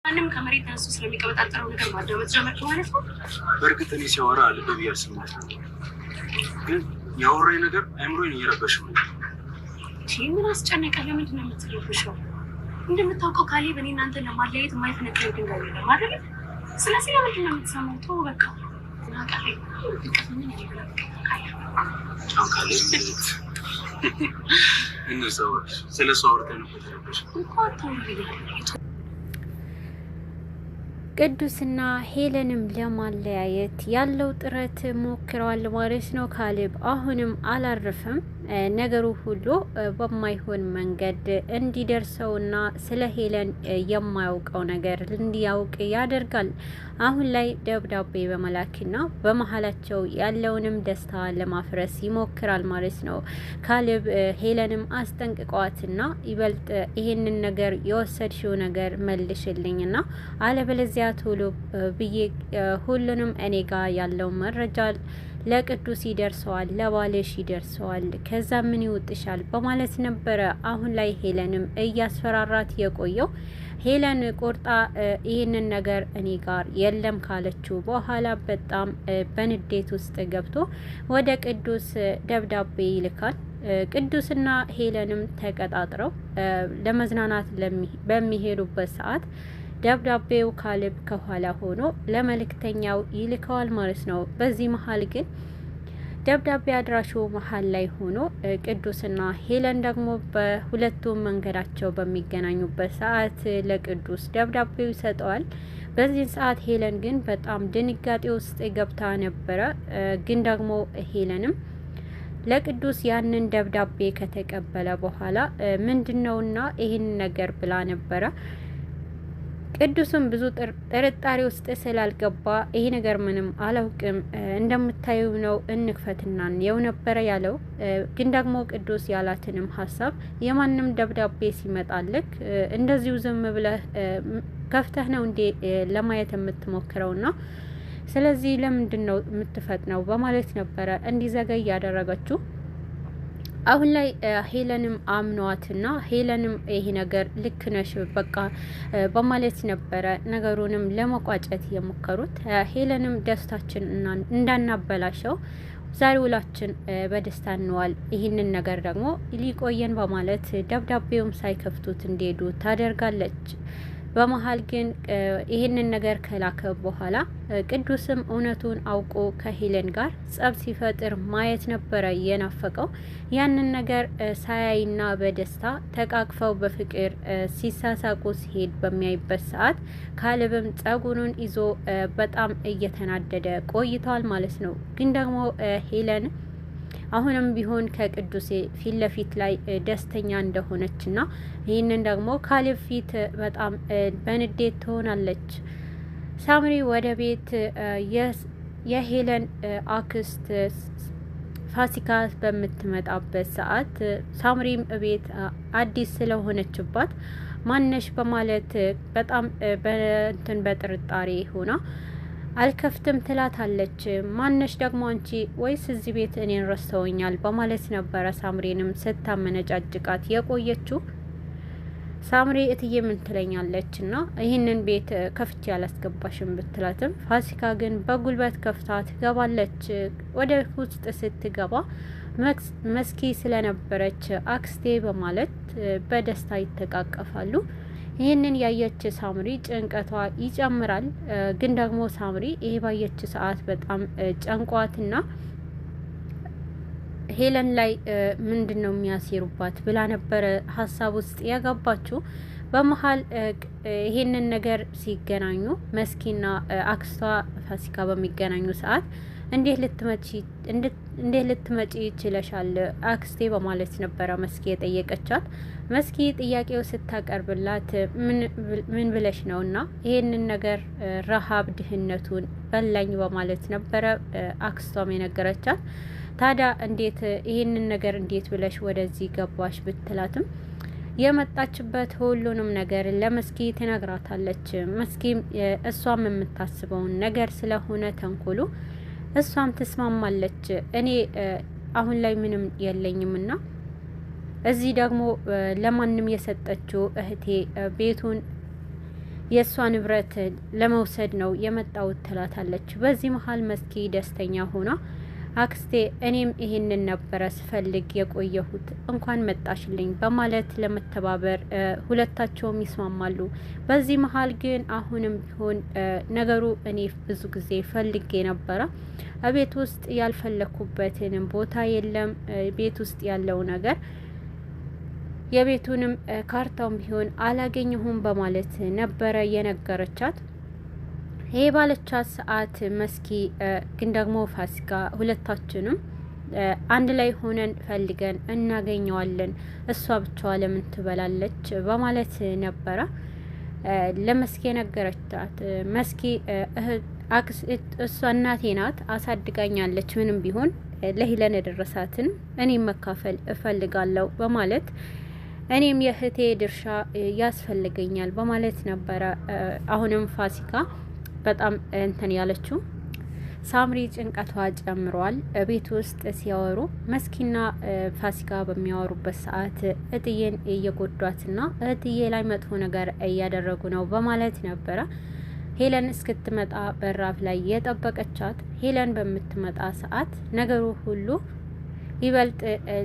ማንም ከመሬት ተነስቶ ስለሚቀበጣጠረው ነገር ማዳመጥ ጀመርክ ማለት ነው። በእርግጥ እኔ ሲያወራ ልብ ብዬ አልሰማሁም፣ ግን ያወራኝ ነገር አእምሮዬን እየረበሸው ነው። ምን አስጨነቀ? ለምንድን ነው የምትረብሸው? እንደምታውቀው ካሌብ እኔ እናንተ ለማለያየት የማይፈነቅለው ድንጋይ የለም አይደል? ስለዚህ ለምንድን ነው የምትሰማው? ተው በቃ ስለ ሰው አውርተን ነው ቅዱስና ሄለንም ለማለያየት ያለው ጥረት ሞክረዋል ማለት ነው። ካሌብ አሁንም አላረፈም። ነገሩ ሁሉ በማይሆን መንገድ እንዲደርሰውና ስለ ሄለን የማያውቀው ነገር እንዲያውቅ ያደርጋል። አሁን ላይ ደብዳቤ በመላክና በመሀላቸው ያለውንም ደስታ ለማፍረስ ይሞክራል ማለት ነው። ካሌብ ሄለንም አስጠንቅቀዋትና ይበልጥ ይሄንን ነገር የወሰድሽው ነገር መልሽልኝና አለበለዚያ ቶሎ ብዬ ሁሉንም እኔ ጋር ያለው መረጃ ለቅዱስ ይደርሰዋል፣ ለባልሽ ይደርሰዋል፣ ከዛ ምን ይውጥሻል በማለት ነበረ። አሁን ላይ ሄለንም እያስፈራራት የቆየው። ሄለን ቆርጣ ይህንን ነገር እኔ ጋር የለም ካለችው በኋላ በጣም በንዴት ውስጥ ገብቶ ወደ ቅዱስ ደብዳቤ ይልካል። ቅዱስና ሄለንም ተቀጣጥረው ለመዝናናት በሚሄዱበት ሰዓት ደብዳቤው ካሌብ ከኋላ ሆኖ ለመልእክተኛው ይልከዋል ማለት ነው። በዚህ መሀል ግን ደብዳቤ አድራሹ መሀል ላይ ሆኖ ቅዱስና ሄለን ደግሞ በሁለቱም መንገዳቸው በሚገናኙበት ሰዓት ለቅዱስ ደብዳቤው ይሰጠዋል። በዚህ ሰዓት ሄለን ግን በጣም ድንጋጤ ውስጥ ገብታ ነበረ። ግን ደግሞ ሄለንም ለቅዱስ ያንን ደብዳቤ ከተቀበለ በኋላ ምንድነውና ይህን ነገር ብላ ነበረ። ቅዱስም ብዙ ጥርጣሬ ውስጥ ስላልገባ ይሄ ነገር ምንም አላውቅም፣ እንደምታዩ ነው፣ እንክፈትና የው ነበረ ያለው። ግን ደግሞ ቅዱስ ያላትንም ሀሳብ የማንም ደብዳቤ ሲመጣልክ እንደዚሁ ዝም ብለህ ከፍተህ ነው እንዴ ለማየት የምትሞክረውና ስለዚህ ለምንድን ነው የምትፈጥነው በማለት ነበረ እንዲዘገይ ያደረገችው። አሁን ላይ ሄለንም አምኗትና ሄለንም ይሄ ነገር ልክ ነሽ በቃ በማለት ነበረ ነገሩንም ለመቋጨት የሞከሩት። ሄለንም ደስታችን እንዳናበላሸው ዛሬ ውላችን በደስታ እንዋል፣ ይህንን ነገር ደግሞ ሊቆየን በማለት ደብዳቤውም ሳይከፍቱት እንዲሄዱ ታደርጋለች። በመሀል ግን ይህንን ነገር ከላከ በኋላ ቅዱስም እውነቱን አውቆ ከሄለን ጋር ጸብ ሲፈጥር ማየት ነበረ የናፈቀው። ያንን ነገር ሳያይና በደስታ ተቃቅፈው በፍቅር ሲሳሳቁ ሲሄድ በሚያይበት ሰዓት ካሌብም ጸጉሩን ይዞ በጣም እየተናደደ ቆይተዋል ማለት ነው። ግን ደግሞ ሄለን አሁንም ቢሆን ከቅዱስ ፊት ለፊት ላይ ደስተኛ እንደሆነችና ይህንን ደግሞ ካሌብ ፊት በጣም በንዴት ትሆናለች። ሳምሪ ወደ ቤት የሄለን አክስት ፋሲካ በምትመጣበት ሰዓት ሳምሪም ቤት አዲስ ስለሆነችባት ማነሽ በማለት በጣም በጥርጣሬ ሆና አልከፍትም ትላታለች። ማነሽ ደግሞ አንቺ ወይስ እዚህ ቤት እኔን ረስተውኛል በማለት ነበረ ሳምሪንም ስታመነጫጭቃት የቆየችው። ሳምሪ እትዬ ምን ትለኛለች እና ይህንን ቤት ከፍቼ ያላስገባሽም ብትላትም ፋሲካ ግን በጉልበት ከፍታ ትገባለች። ወደ ውስጥ ስትገባ መስኪ ስለነበረች አክስቴ በማለት በደስታ ይተቃቀፋሉ። ይህንን ያየች ሳምሪ ጭንቀቷ ይጨምራል። ግን ደግሞ ሳምሪ ይሄ ባየች ሰዓት በጣም ጨንቋትና ሄለን ላይ ምንድን ነው የሚያሴሩባት ብላ ነበረ ሀሳብ ውስጥ ያጋባችው። በመሀል ይሄንን ነገር ሲገናኙ መስኪና አክስቷ ፋሲካ በሚገናኙ ሰዓት እንዴት ልትመጪ ይችለሻል አክስቴ በማለት ነበረ መስኪ የጠየቀቻት። መስኪ ጥያቄው ስታቀርብላት ምን ብለሽ ነውና ይሄንን ነገር ረሃብ ድህነቱን በላኝ በማለት ነበረ አክስቷም የነገረቻት። ታዲያ እንዴት ይሄንን ነገር እንዴት ብለሽ ወደዚህ ገባሽ ብትላትም የመጣችበት ሁሉንም ነገር ለመስኪ ትነግራታለች። መስኪም እሷም የምታስበውን ነገር ስለሆነ ተንኮሉ እሷም ትስማማለች። እኔ አሁን ላይ ምንም የለኝምና እዚህ ደግሞ ለማንም የሰጠችው እህቴ ቤቱን የእሷ ንብረት ለመውሰድ ነው የመጣሁት ትላታለች። በዚህ መሀል መስኪ ደስተኛ ሆና አክስቴ እኔም ይሄንን ነበረ ስፈልግ የቆየሁት እንኳን መጣሽልኝ በማለት ለመተባበር ሁለታቸውም ይስማማሉ። በዚህ መሀል ግን አሁንም ቢሆን ነገሩ እኔ ብዙ ጊዜ ፈልጌ ነበረ። ቤት ውስጥ ያልፈለኩበትንም ቦታ የለም። ቤት ውስጥ ያለው ነገር የቤቱንም ካርታውም ቢሆን አላገኘሁም በማለት ነበረ የነገረቻት። ይሄ ባለቻት ሰዓት መስኪ ግን ደግሞ ፋሲካ ሁለታችንም አንድ ላይ ሆነን ፈልገን እናገኘዋለን፣ እሷ ብቻዋ ለምን ትበላለች በማለት ነበረ ለመስኪ የነገረቻት። መስኪ እሷ እናቴ ናት፣ አሳድጋኛለች፣ ምንም ቢሆን ለሂለን የደረሳትን እኔም መካፈል እፈልጋለሁ በማለት እኔም የእህቴ ድርሻ ያስፈልገኛል በማለት ነበረ። አሁንም ፋሲካ በጣም እንትን ያለችው ሳምሪ ጭንቀቷ ጨምሯል። ቤት ውስጥ ሲያወሩ መስኪና ፋሲካ በሚያወሩበት ሰዓት እትዬን እየጎዷትና እትዬ ላይ መጥፎ ነገር እያደረጉ ነው በማለት ነበረ ሄለን እስክትመጣ በራፍ ላይ የጠበቀቻት። ሄለን በምትመጣ ሰዓት ነገሩ ሁሉ ይበልጥ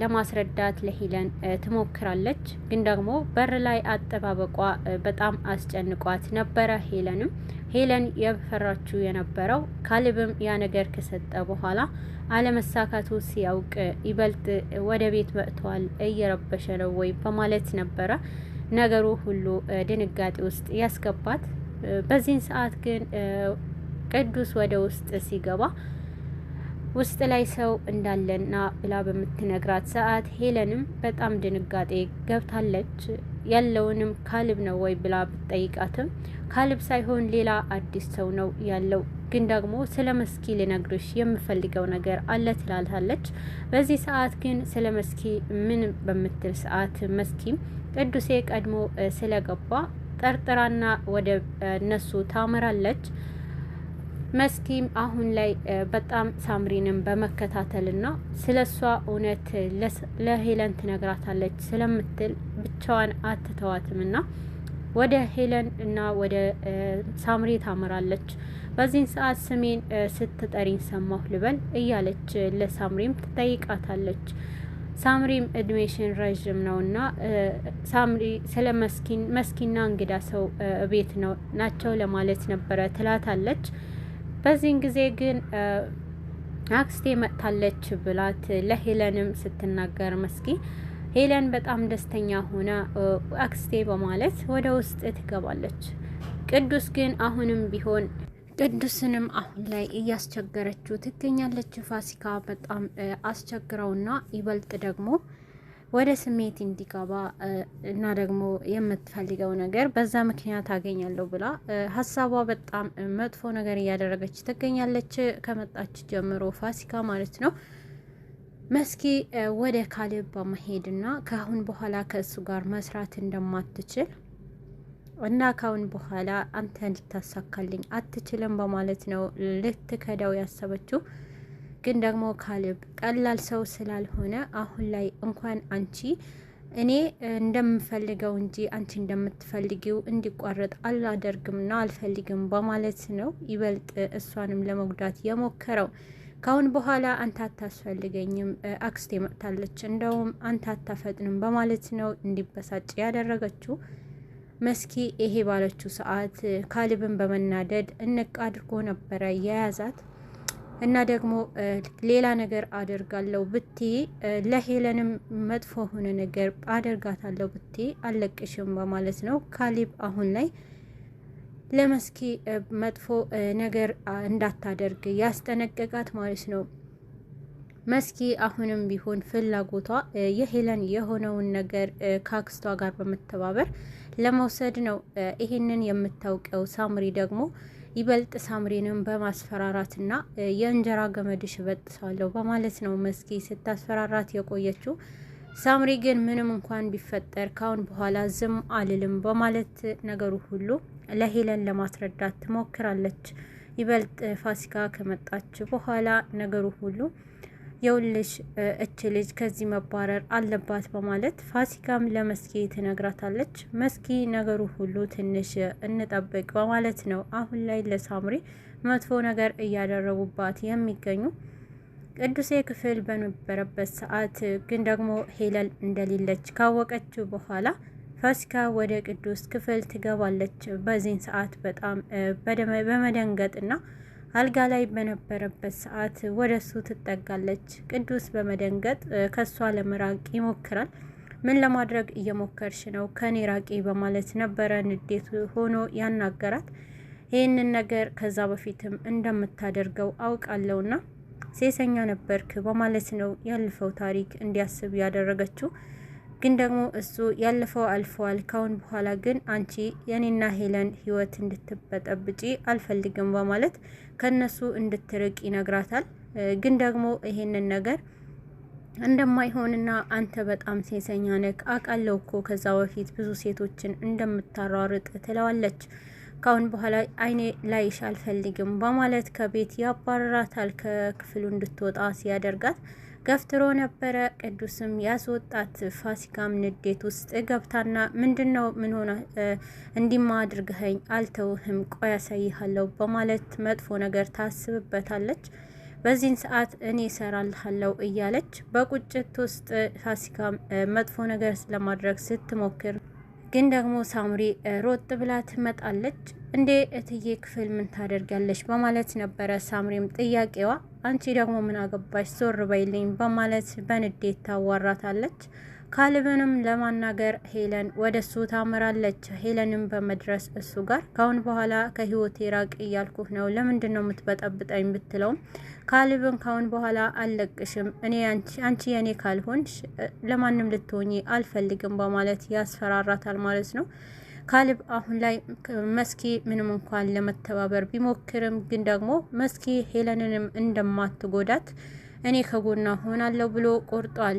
ለማስረዳት ለሄለን ትሞክራለች። ግን ደግሞ በር ላይ አጠባበቋ በጣም አስጨንቋት ነበረ። ሄለን የፈራችው የነበረው ካሌብም ያ ነገር ከሰጠ በኋላ አለመሳካቱ ሲያውቅ ይበልጥ ወደ ቤት መጥቷል፣ እየረበሸ ነው ወይ በማለት ነበረ ነገሩ ሁሉ ድንጋጤ ውስጥ ያስገባት። በዚህን ሰዓት ግን ቅዱስ ወደ ውስጥ ሲገባ ውስጥ ላይ ሰው እንዳለና ብላ በምትነግራት ሰዓት ሄለንም በጣም ድንጋጤ ገብታለች። ያለውንም ካሌብ ነው ወይ ብላ ብትጠይቃትም ካሌብ ሳይሆን ሌላ አዲስ ሰው ነው ያለው፣ ግን ደግሞ ስለ መስኪ ልነግርሽ የምፈልገው ነገር አለ ትላታለች። በዚህ ሰዓት ግን ስለ መስኪ ምን በምትል ሰዓት መስኪም ቅዱሴ ቀድሞ ስለገባ ጠርጥራና ወደ እነሱ ታመራለች። መስኪም አሁን ላይ በጣም ሳምሪንም በመከታተልና ስለሷ እውነት ለሄለን ትነግራታለች ስለምትል ብቻዋን አትተዋትምና ወደ ሄለን እና ወደ ሳምሪ ታመራለች። በዚህን ሰዓት ስሜን ስትጠሪኝ ሰማሁ ልበል እያለች ለሳምሪም ትጠይቃታለች። ሳምሪም እድሜሽን ረዥም ነውና ሳምሪ ስለ መስኪና እንግዳ ሰው ቤት ናቸው ለማለት ነበረ ትላታለች። በዚህን ጊዜ ግን አክስቴ መጥታለች ብላት ለሄለንም ስትናገር መስኪ ሄለን በጣም ደስተኛ ሆና አክስቴ በማለት ወደ ውስጥ ትገባለች። ቅዱስ ግን አሁንም ቢሆን ቅዱስንም አሁን ላይ እያስቸገረችው ትገኛለች። ፋሲካ በጣም አስቸግረውና ይበልጥ ደግሞ ወደ ስሜት እንዲገባ እና ደግሞ የምትፈልገው ነገር በዛ ምክንያት አገኛለሁ ብላ ሀሳቧ በጣም መጥፎ ነገር እያደረገች ትገኛለች። ከመጣች ጀምሮ ፋሲካ ማለት ነው። መስኪ ወደ ካሌብ በመሄድና ከአሁን በኋላ ከእሱ ጋር መስራት እንደማትችል እና ካሁን በኋላ አንተ ልታሳካልኝ አትችልም በማለት ነው ልትከዳው ያሰበችው። ግን ደግሞ ካሌብ ቀላል ሰው ስላልሆነ አሁን ላይ እንኳን አንቺ እኔ እንደምፈልገው እንጂ አንቺ እንደምትፈልጊው እንዲቋረጥ አላደርግምና አልፈልግም በማለት ነው ይበልጥ እሷንም ለመጉዳት የሞከረው። ካሁን በኋላ አንተ አታስፈልገኝም፣ አክስቴ መጥታለች፣ እንደውም አንተ አታፈጥንም በማለት ነው እንዲበሳጭ ያደረገችው። መስኪ ይሄ ባለችው ሰዓት ካሌብን በመናደድ እንቅ አድርጎ ነበረ የያዛት። እና ደግሞ ሌላ ነገር አደርጋለሁ ብቴ ለሄለንም መጥፎ ሆነ ነገር አደርጋታለሁ ብቴ አለቅሽም በማለት ነው ካሌብ አሁን ላይ ለመስኪ መጥፎ ነገር እንዳታደርግ ያስጠነቀቃት ማለት ነው። መስኪ አሁንም ቢሆን ፍላጎቷ የሄለን የሆነውን ነገር ከአክስቷ ጋር በመተባበር ለመውሰድ ነው። ይሄንን የምታውቀው ሳምሪ ደግሞ ይበልጥ ሳምሪንም በማስፈራራትና የእንጀራ ገመድሽ እበጥሳለሁ በማለት ነው መስኪ ስታስፈራራት የቆየችው። ሳምሪ ግን ምንም እንኳን ቢፈጠር ካሁን በኋላ ዝም አልልም በማለት ነገሩ ሁሉ ለሄለን ለማስረዳት ትሞክራለች። ይበልጥ ፋሲካ ከመጣች በኋላ ነገሩ ሁሉ የውልሽ እች ልጅ ከዚህ መባረር አለባት በማለት ፋሲካም ለመስኪ ትነግራታለች። መስኪ ነገሩ ሁሉ ትንሽ እንጠብቅ በማለት ነው አሁን ላይ ለሳምሪ መጥፎ ነገር እያደረጉባት የሚገኙ። ቅዱሴ ክፍል በነበረበት ሰዓት ግን ደግሞ ሄለን እንደሌለች ካወቀችው በኋላ ፋሲካ ወደ ቅዱስ ክፍል ትገባለች። በዚህን ሰዓት በጣም በመደንገጥና አልጋ ላይ በነበረበት ሰዓት ወደሱ ትጠጋለች። ቅዱስ በመደንገጥ ከሷ ለመራቅ ይሞክራል። ምን ለማድረግ እየሞከርሽ ነው? ከኔ ራቂ በማለት ነበረ ንዴት ሆኖ ያናገራት። ይህንን ነገር ከዛ በፊትም እንደምታደርገው አውቃለሁና ሴሰኛ ነበርክ በማለት ነው ያለፈው ታሪክ እንዲያስብ ያደረገችው። ግን ደግሞ እሱ ያለፈው አልፈዋል፣ ካሁን በኋላ ግን አንቺ የኔና ሄለን ህይወት እንድትበጠብጪ አልፈልግም በማለት ከነሱ እንድትርቅ ይነግራታል። ግን ደግሞ ይሄንን ነገር እንደማይሆንና አንተ በጣም ሴሰኛ ነክ አውቃለሁ እኮ ከዛ በፊት ብዙ ሴቶችን እንደምታሯርጥ ትለዋለች። ካሁን በኋላ አይኔ ላይሽ አልፈልግም በማለት ከቤት ያባረራታል። ከክፍሉ እንድትወጣ ሲያደርጋት ገፍትሮ ነበረ ቅዱስም ያስወጣት። ፋሲካም ንዴት ውስጥ ገብታና ምንድነው ምን ሆነ እንዲማ አድርገኸኝ አልተውህም፣ ቆይ ያሳይሃለሁ በማለት መጥፎ ነገር ታስብበታለች። በዚህን ሰዓት እኔ እሰራልሃለሁ እያለች በቁጭት ውስጥ ፋሲካም መጥፎ ነገር ለማድረግ ስትሞክር ግን ደግሞ ሳምሪ ሮጥ ብላ ትመጣለች። እንዴ እትዬ ክፍል ምን ታደርጋለች በማለት ነበረ ሳምሪም ጥያቄዋ። አንቺ ደግሞ ምን አገባሽ ዞር በይልኝ በማለት በንዴት ታዋራታለች። ካሌብንም ለማናገር ሄለን ወደሱ ታመራለች። ሄለንም በመድረስ እሱ ጋር ካሁን በኋላ ከህይወቴ ራቅ እያልኩህ ነው፣ ለምንድን ነው የምትበጠብጠኝ ብትለውም ካሌብን ካሁን በኋላ አልለቅሽም፣ እኔ አንቺ የኔ ካልሆንሽ ለማንም ልትሆኚ አልፈልግም በማለት ያስፈራራታል ማለት ነው። ካሌብ አሁን ላይ መስኪ ምንም እንኳን ለመተባበር ቢሞክርም ግን ደግሞ መስኪ ሄለንንም እንደማትጎዳት እኔ ከጎና ሆናለሁ ብሎ ቆርጧል።